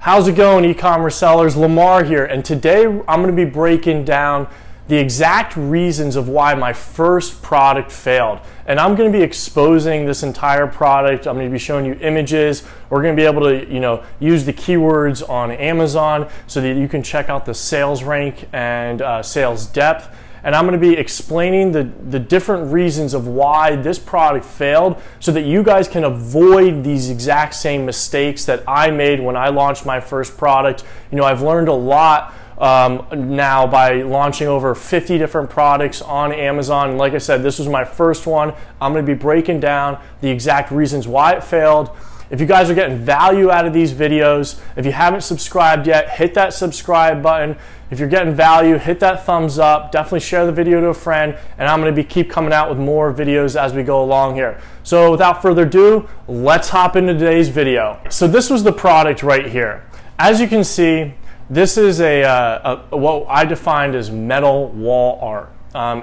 How's it going, e-commerce sellers? Lamar here, and today I'm going to be breaking down the exact reasons of why my first product failed. And I'm going to be exposing this entire product. I'm going to be showing you images. We're going to be able to, use the keywords on Amazon so that you can check out the sales rank and sales depth. And I'm going to be explaining the different reasons of why this product failed so that you guys can avoid these exact same mistakes that I made when I launched my first product. I've learned a lot now by launching over 50 different products on Amazon. And like I said, this was my first one. I'm going to be breaking down the exact reasons why it failed. If you guys are getting value out of these videos, if you haven't subscribed yet, hit that subscribe button. If you're getting value, hit that thumbs up. Definitely share the video to a friend, and I'm going to keep coming out with more videos as we go along here. So without further ado, let's hop into today's video. So this was the product right here. As you can see, this is what I defined as metal wall art.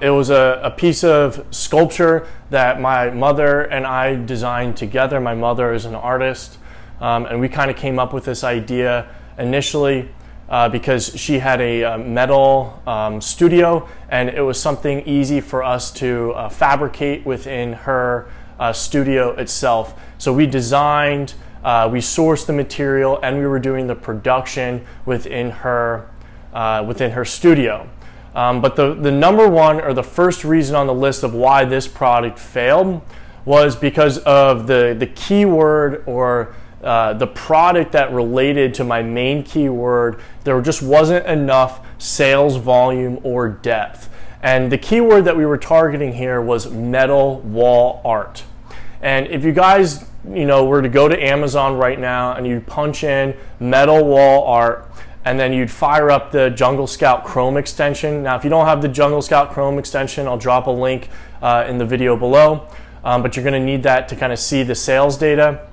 It was a piece of sculpture that my mother and I designed together. My mother is an artist, and we kind of came up with this idea initially because she had a metal studio, and it was something easy for us to fabricate within her studio itself. So we designed, we sourced the material, and we were doing the production within her studio. But the number one, or the first reason on the list of why this product failed was because of the keyword or the product that related to my main keyword. There just wasn't enough sales volume or depth. And the keyword that we were targeting here was metal wall art. And if you guys were to go to Amazon right now and you punch in metal wall art, and then you'd fire up the Jungle Scout Chrome extension. Now, if you don't have the Jungle Scout Chrome extension, I'll drop a link in the video below, but you're gonna need that to kind of see the sales data.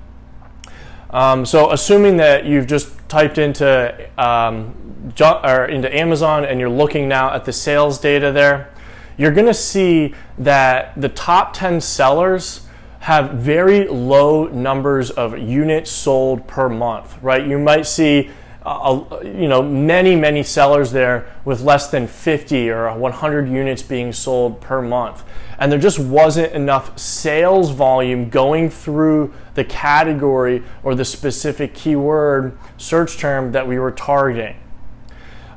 So assuming that you've just typed into Amazon and you're looking now at the sales data there, you're gonna see that the top 10 sellers have very low numbers of units sold per month, right? You might see many sellers there with less than 50 or 100 units being sold per month. And there just wasn't enough sales volume going through the category or the specific keyword search term that we were targeting.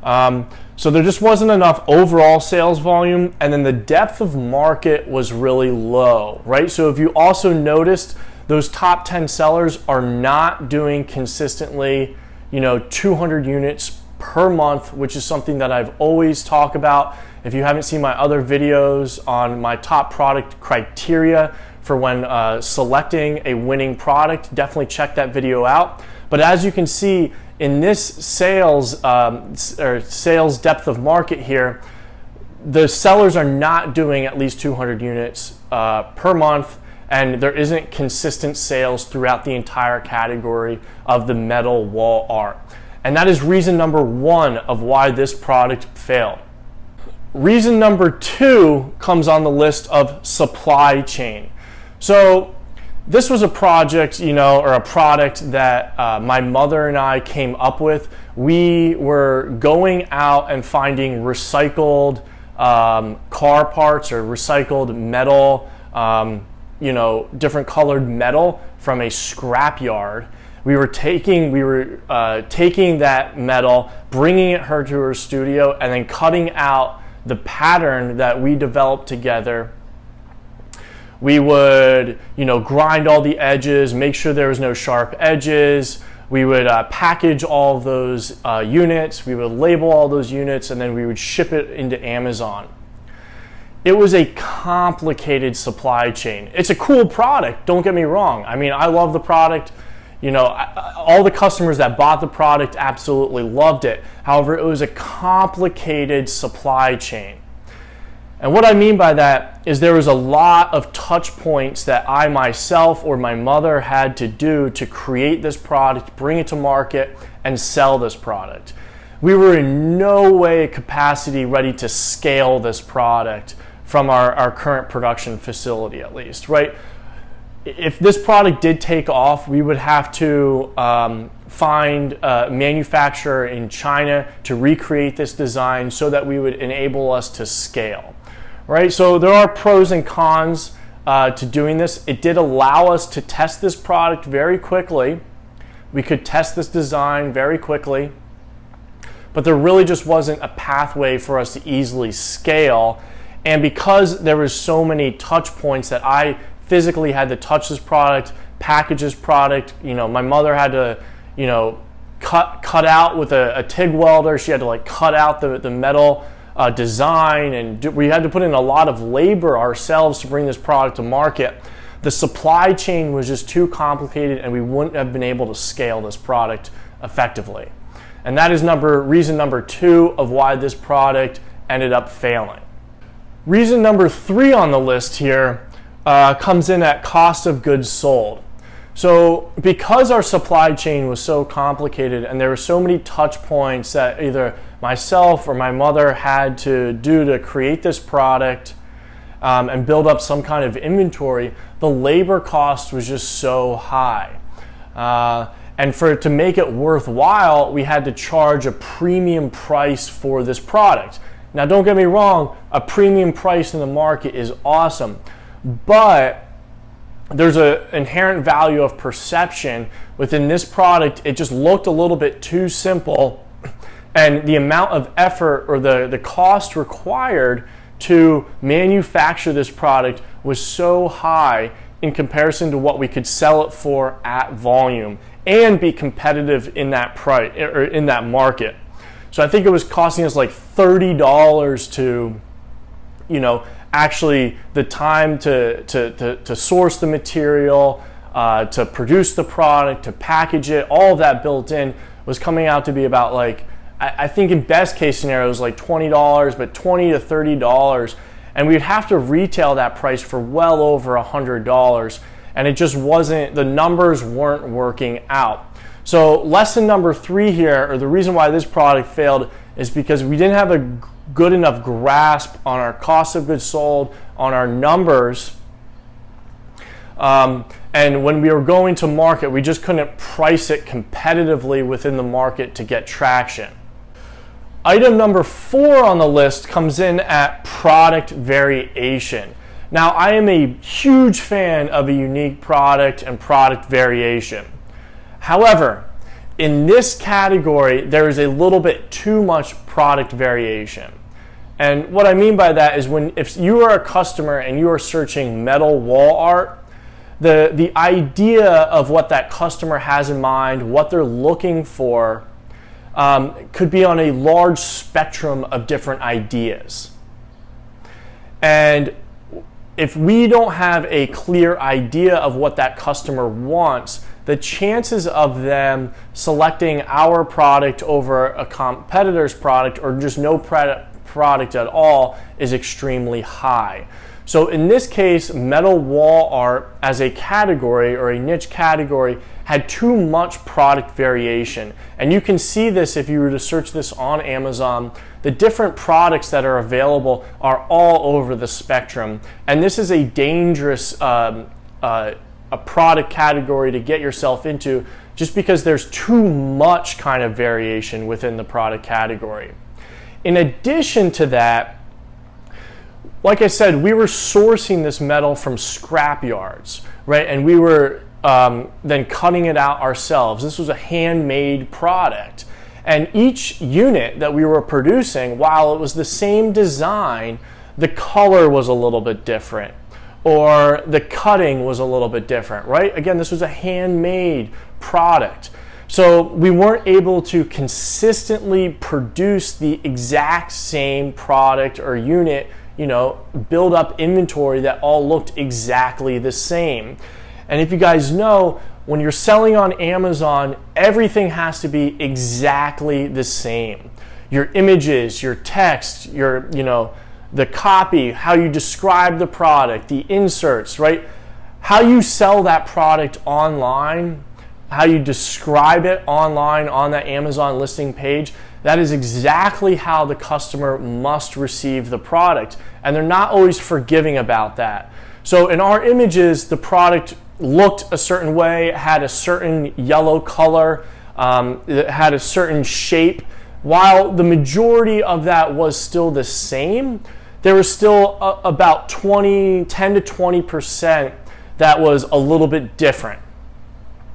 So there just wasn't enough overall sales volume, and then the depth of market was really low, right? So if you also noticed, those top 10 sellers are not doing consistently 200 units per month, which is something that I've always talked about. If you haven't seen my other videos on my top product criteria for when selecting a winning product, definitely check that video out. But as you can see in this sales depth of market here, the sellers are not doing at least 200 units per month, and there isn't consistent sales throughout the entire category of the metal wall art. And that is reason number one of why this product failed. Reason number two comes on the list of supply chain. So this was a project, or a product that my mother and I came up with. We were going out and finding recycled car parts or recycled metal, different colored metal from a scrap yard. We were taking that metal, bringing it to her studio, and then cutting out the pattern that we developed together. We would, grind all the edges, make sure there was no sharp edges. We would package all of those units. We would label all those units, and then we would ship it into Amazon. It was a complicated supply chain. It's a cool product, don't get me wrong. I mean, I love the product. All the customers that bought the product absolutely loved it. However, it was a complicated supply chain. And what I mean by that is there was a lot of touch points that I myself or my mother had to do to create this product, bring it to market, and sell this product. We were in no way capacity ready to scale this product from our current production facility, at least, right? If this product did take off, we would have to find a manufacturer in China to recreate this design so that we would enable us to scale, right? So there are pros and cons to doing this. It did allow us to test this product very quickly. We could test this design very quickly, but there really just wasn't a pathway for us to easily scale. And because there was so many touch points that I physically had to touch this product, package this product, my mother had to, cut out with a TIG welder. She had to like cut out the metal design, and we had to put in a lot of labor ourselves to bring this product to market. The supply chain was just too complicated, and we wouldn't have been able to scale this product effectively. And that is reason number 2 of why this product ended up failing. Reason number 3 on the list here comes in at cost of goods sold. So because our supply chain was so complicated and there were so many touch points that either myself or my mother had to do to create this product and build up some kind of inventory, the labor cost was just so high. And to make it worthwhile, we had to charge a premium price for this product. Now, don't get me wrong, a premium price in the market is awesome, but there's an inherent value of perception within this product. It just looked a little bit too simple, and the amount of effort or the cost required to manufacture this product was so high in comparison to what we could sell it for at volume and be competitive in that price or in that market. So I think it was costing us like $30 to, actually the time to source the material, to produce the product, to package it. All of that built in was coming out to be about like, I think in best case scenarios like $20, but $20 to $30, and we'd have to retail that price for well over $100, and it just wasn't, the numbers weren't working out. So lesson number 3 here, or the reason why this product failed, is because we didn't have a good enough grasp on our cost of goods sold, on our numbers, and when we were going to market, we just couldn't price it competitively within the market to get traction. Item number 4 on the list comes in at product variation. Now, I am a huge fan of a unique product and product variation. However, in this category, there is a little bit too much product variation. And what I mean by that is if you are a customer and you are searching metal wall art, the idea of what that customer has in mind, what they're looking for, could be on a large spectrum of different ideas. And if we don't have a clear idea of what that customer wants, the chances of them selecting our product over a competitor's product or just no product at all is extremely high. So in this case, metal wall art as a category or a niche category had too much product variation. And you can see this if you were to search this on Amazon. The different products that are available are all over the spectrum. And this is a dangerous a product category to get yourself into just because there's too much kind of variation within the product category. In addition to that, like I said, we were sourcing this metal from scrap yards, right? And we were then cutting it out ourselves. This was a handmade product. And each unit that we were producing, while it was the same design, the color was a little bit different, or the cutting was a little bit different, right? Again, this was a handmade product. So we weren't able to consistently produce the exact same product or unit, build up inventory that all looked exactly the same. And if you guys know, when you're selling on Amazon, everything has to be exactly the same. Your images, your text, the copy, how you describe the product, the inserts, right? How you sell that product online, how you describe it online on that Amazon listing page, that is exactly how the customer must receive the product. And they're not always forgiving about that. So in our images, the product looked a certain way, had a certain yellow color, It had a certain shape. While the majority of that was still the same, there was still about 10 to 20% that was a little bit different.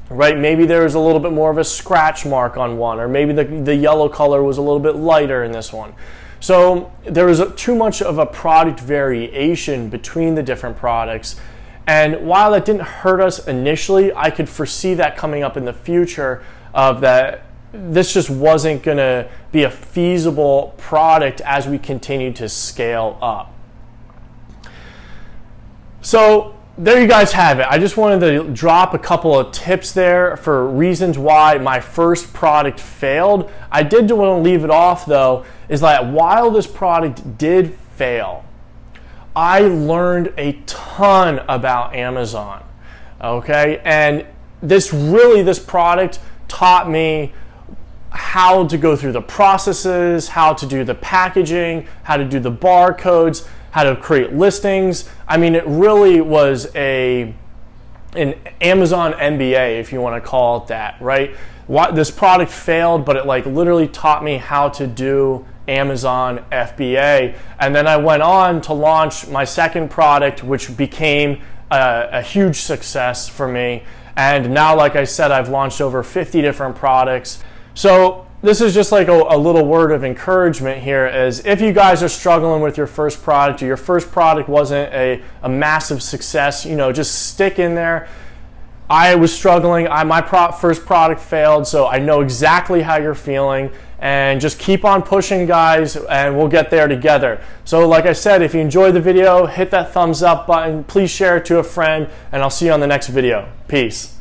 Right? Maybe there was a little bit more of a scratch mark on one, or maybe the yellow color was a little bit lighter in this one. So there was too much of a product variation between the different products. And while that didn't hurt us initially, I could foresee that coming up in the future of that this just wasn't going to be a feasible product as we continue to scale up. So there you guys have it. I just wanted to drop a couple of tips there for reasons why my first product failed. I did want to leave it off though, is that while this product did fail, I learned a ton about Amazon, okay? And this product taught me how to go through the processes, how to do the packaging, how to do the barcodes, how to create listings. I mean, it really was an Amazon MBA, if you want to call it that, right? This product failed, but it like literally taught me how to do Amazon FBA. And then I went on to launch my second product, which became a huge success for me. And now, like I said, I've launched over 50 different products. So this is just like a little word of encouragement here, is if you guys are struggling with your first product, or your first product wasn't a massive success, just stick in there. I was struggling. My first product failed, so I know exactly how you're feeling. And just keep on pushing, guys, and we'll get there together. So like I said, if you enjoyed the video, hit that thumbs up button. Please share it to a friend, and I'll see you on the next video. Peace.